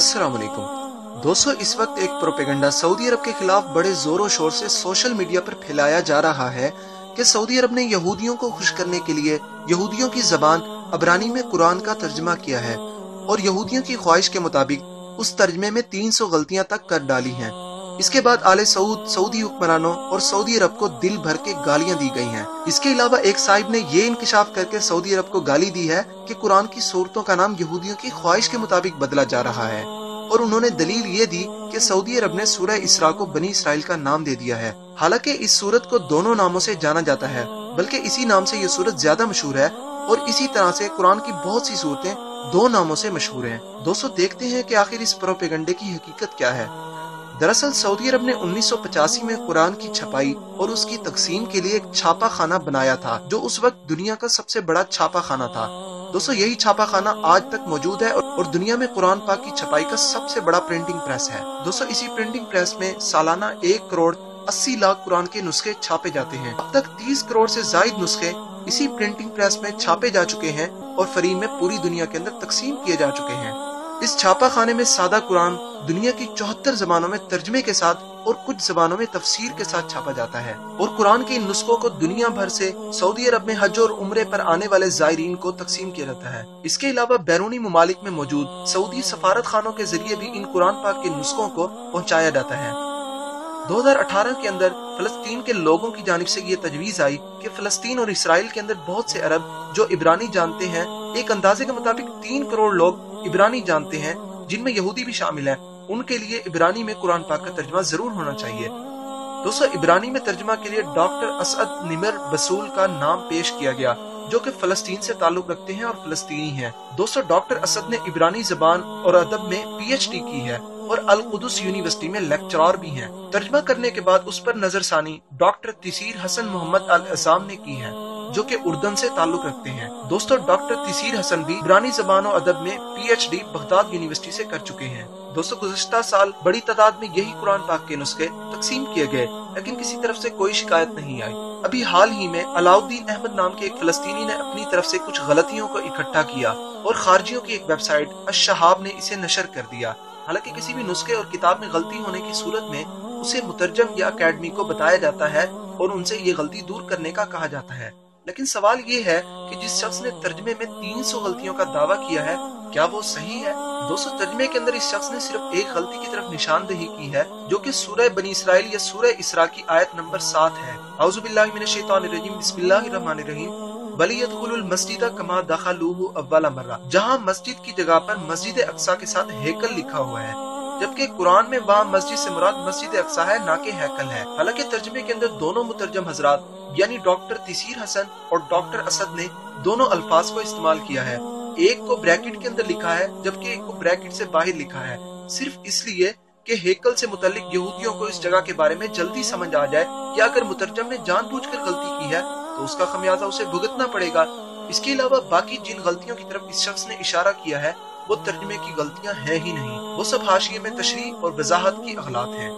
अस्सलाम वालेकुम दोस्तों, इस वक्त एक प्रोपेगेंडा सऊदी अरब के खिलाफ बड़े जोरों शोर से सोशल मीडिया पर फैलाया जा रहा है कि सऊदी अरब ने यहूदियों को खुश करने के लिए यहूदियों की जबान अबरानी में कुरान का तर्जमा किया है और यहूदियों की ख्वाहिश के मुताबिक उस तर्जमे में 300 गलतियां तक कर डाली हैं। इसके बाद आले सऊद, सऊदी हुक्मरानों और सऊदी अरब को दिल भर के गालियां दी गई हैं। इसके अलावा एक साहिब ने ये इंकशाफ करके सऊदी अरब को गाली दी है कि कुरान की सूरतों का नाम यहूदियों की ख्वाहिश के मुताबिक बदला जा रहा है और उन्होंने दलील ये दी कि सऊदी अरब ने सूरह इसरा को बनी इसराइल का नाम दे दिया है। हालांकि इस सूरत को दोनों नामों से जाना जाता है, बल्कि इसी नाम से ये सूरत ज्यादा मशहूर है और इसी तरह से कुरान की बहुत सी सूरतें दो नामों से मशहूर हैं। दोस्तों, देखते हैं कि आखिर इस प्रोपेगेंडे की हकीकत क्या है। दरअसल सऊदी अरब ने 1985 में कुरान की छपाई और उसकी तकसीम के लिए एक छापा खाना बनाया था, जो उस वक्त दुनिया का सबसे बड़ा छापा खाना था। दोस्तों, यही छापा खाना आज तक मौजूद है और दुनिया में कुरान पाक की छपाई का सबसे बड़ा प्रिंटिंग प्रेस है। दोस्तों, इसी प्रिंटिंग प्रेस में सालाना 1 करोड़ 80 लाख कुरान के नुस्खे छापे जाते हैं। अब तक 30 करोड़ से ज्यादा नुस्खे इसी प्रिंटिंग प्रेस में छापे जा चुके हैं और फरीन में पूरी दुनिया के अंदर तकसीम किए जा चुके हैं। इस छापा खाने में सादा कुरान दुनिया की 74 जबानों में तर्जमे के साथ और कुछ जबानों में तफसीर के साथ छापा जाता है और कुरान के इन नुस्खों को दुनिया भर से सऊदी अरब में हज और उम्रे पर आने वाले जायरीन को तकसीम किया जाता है। इसके अलावा बैरूनी ममालिक में मौजूद सऊदी सफारत खानों के जरिए भी इन कुरान पाक के नुस्खों को पहुँचाया जाता है। 2018 के अंदर फलस्तीन के लोगों की जानिब से ये तजवीज आई कि फलस्तीन और इसराइल के अंदर बहुत से अरब जो इब्रानी जानते हैं, एक अंदाजे के मुताबिक 3 करोड़ लोग इब्रानी जानते हैं, जिनमें यहूदी भी शामिल हैं, उनके लिए इब्रानी में कुरान पाक का तर्जमा जरूर होना चाहिए। दोस्तों, इब्रानी में तर्जमा के लिए डॉक्टर असद निमर बसूल का नाम पेश किया गया, जो कि फलस्तीन से ताल्लुक रखते हैं और फलस्तीनी हैं। दोस्तों, डॉक्टर असद ने इब्रानी जबान और अदब में PhD की है और अल कुदस यूनिवर्सिटी में लेक्चरर भी हैं। तर्जमा करने के बाद उस पर नजरसानी डॉक्टर तिसीर हसन मोहम्मद अल अज़ाम ने की है, जो कि उर्दन से ताल्लुक रखते हैं। दोस्तों, डॉक्टर तिसीर हसन भी इब्रानी जबान और अदब में PhD बगदाद यूनिवर्सिटी से कर चुके हैं। दोस्तों, गुज़श्ता साल बड़ी तादाद में यही कुरान पाक के नुस्खे तकसीम किए गए, लेकिन किसी तरफ से कोई शिकायत नहीं आई। अभी हाल ही में अलाउद्दीन अहमद नाम के एक फलस्तीनी ने अपनी तरफ से कुछ गलतियों को इकट्ठा किया और खारजियों की एक वेबसाइट अश-शहाब ने इसे नशर कर दिया। हालांकि किसी भी नुस्खे और किताब में गलती होने की सूरत में उसे मुतरजम या अकेडमी को बताया जाता है और उनसे ये गलती दूर करने का कहा जाता है। लेकिन सवाल ये है कि जिस शख्स ने तर्जमे में 300 गलतियों का दावा किया है, क्या वो सही है? दोस्तों, तर्जमे के अंदर इस शख्स ने सिर्फ एक गलती की तरफ निशानदेही की है, जो कि सूरह बनी इसराइल या सूरह इसरा की आयत नंबर 7 है। औज़ु बिल्लाहि मिनश शैतानिर रजीम, बिस्मिल्लाहिर रहमानिर रहीम, वलियदखुलुल मस्जिद कमा दखलूहु अव्वल मर्रा, जहाँ मस्जिद की जगह पर मस्जिद अक्सा के साथ हैकल लिखा हुआ है, जबकि कुरान में वहाँ मस्जिद से मुराद मस्जिद अक्सा है, ना कि हैकल है। हालांकि तर्जमे के अंदर दोनों मुतरजम हजरात यानी डॉक्टर तिसीर हसन और डॉक्टर असद ने दोनों अल्फाज को इस्तेमाल किया है। एक को ब्रैकेट के अंदर लिखा है, जबकि एक को ब्रैकेट से बाहर लिखा है, सिर्फ इसलिए कि हैकल से मुतल्लिक यहूदियों को इस जगह के बारे में जल्दी समझ आ जाए कि अगर मुतरजम ने जानबूझकर गलती की है तो उसका खमियाजा उसे भुगतना पड़ेगा। इसके अलावा बाकी जिन गलतियों की तरफ इस शख्स ने इशारा किया है वो तर्जमे की गलतियां हैं ही नहीं, वो सब हाशिए में तशरीह और वजाहत की अगलात हैं।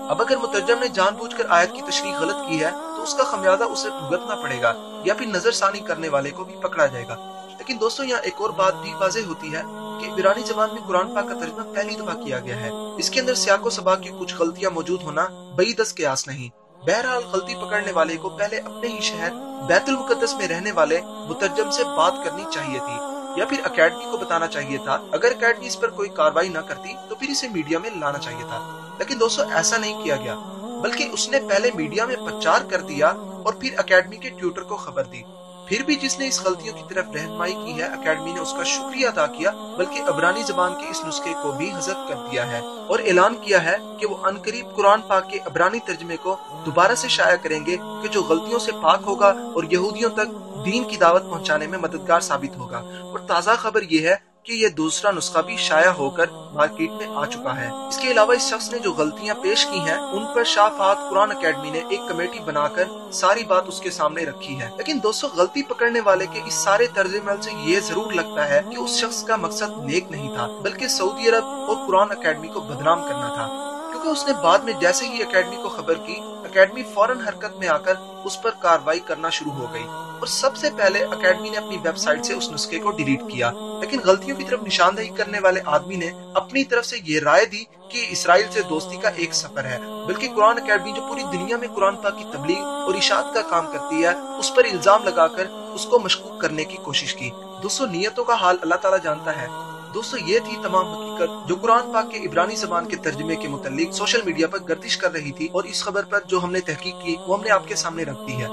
अब अगर मुतरजम ने जानबूझकर आयत की तशरीह गलत की है तो उसका खमियाजा उसे भुगतना पड़ेगा या फिर नजरसानी करने वाले को भी पकड़ा जाएगा। लेकिन दोस्तों, यहाँ एक और बात भी वाज़ेह होती है कि इब्रानी ज़बान में कुरान पाक का तर्जुमा पहली दफा किया गया है। इसके अंदर सियाको सबाक की कुछ गलतियां मौजूद होना बईदस क़यास नहीं। बहरहाल गलती पकड़ने वाले को पहले अपने ही शहर बैतुल मुकद्दस में रहने वाले मुतरजम से बात करनी चाहिए थी या फिर अकेडमी को बताना चाहिए था। अगर अकेडमी इस पर कोई कार्रवाई न करती तो फिर इसे मीडिया में लाना चाहिए था। लेकिन दोस्तों, ऐसा नहीं किया गया, बल्कि उसने पहले मीडिया में प्रचार कर दिया और फिर अकेडमी के ट्यूटर को खबर दी। फिर भी जिसने इस गलतियों की तरफ रहनुमाई की है, अकेडमी ने उसका शुक्रिया अदा किया, बल्कि अबरानी जबान के इस नुस्खे को भी हज़फ कर दिया है और ऐलान किया है कि वो अनकरीब कुरान पाक के अबरानी तर्जमे को दोबारा से शाया करेंगे कि जो गलतियों से पाक होगा और यहूदियों तक दीन की दावत पहुंचाने में मददगार साबित होगा। और ताज़ा खबर ये है कि ये दूसरा नुस्खा भी शाया होकर मार्केट में आ चुका है। इसके अलावा इस शख्स ने जो गलतियां पेश की हैं, उन पर शाफात कुरान अकेडमी ने एक कमेटी बनाकर सारी बात उसके सामने रखी है। लेकिन दोस्तों, गलती पकड़ने वाले के इस सारे तर्जुमेल से ये जरूर लगता है कि उस शख्स का मकसद नेक नहीं था, बल्कि सऊदी अरब और कुरान अकेडमी को बदनाम करना था, क्योंकि उसने बाद में जैसे ही अकेडमी को खबर की, अकेडमी फौरन हरकत में आकर उस पर कार्रवाई करना शुरू हो गई और सबसे पहले अकेडमी ने अपनी वेबसाइट से उस नुस्खे को डिलीट किया। लेकिन गलतियों की तरफ निशानदेही करने वाले आदमी ने अपनी तरफ से ये राय दी कि इसराइल से दोस्ती का एक सफर है, बल्कि कुरान अकेडमी जो पूरी दुनिया में कुरान पाक की तबलीग और इशाअत का काम करती है, उस पर इल्जाम लगाकर उसको मशकूक करने की कोशिश की। दोस्तों, नियतों का हाल अल्लाह ताला जानता है। दोस्तों, ये थी तमाम हकीकत जो कुरान पाक के इब्रानी ज़बान के तर्जुमे के मुतालिक सोशल मीडिया पर गर्दिश कर रही थी, और इस खबर पर जो हमने तहकीक की वो हमने आपके सामने रख दी है।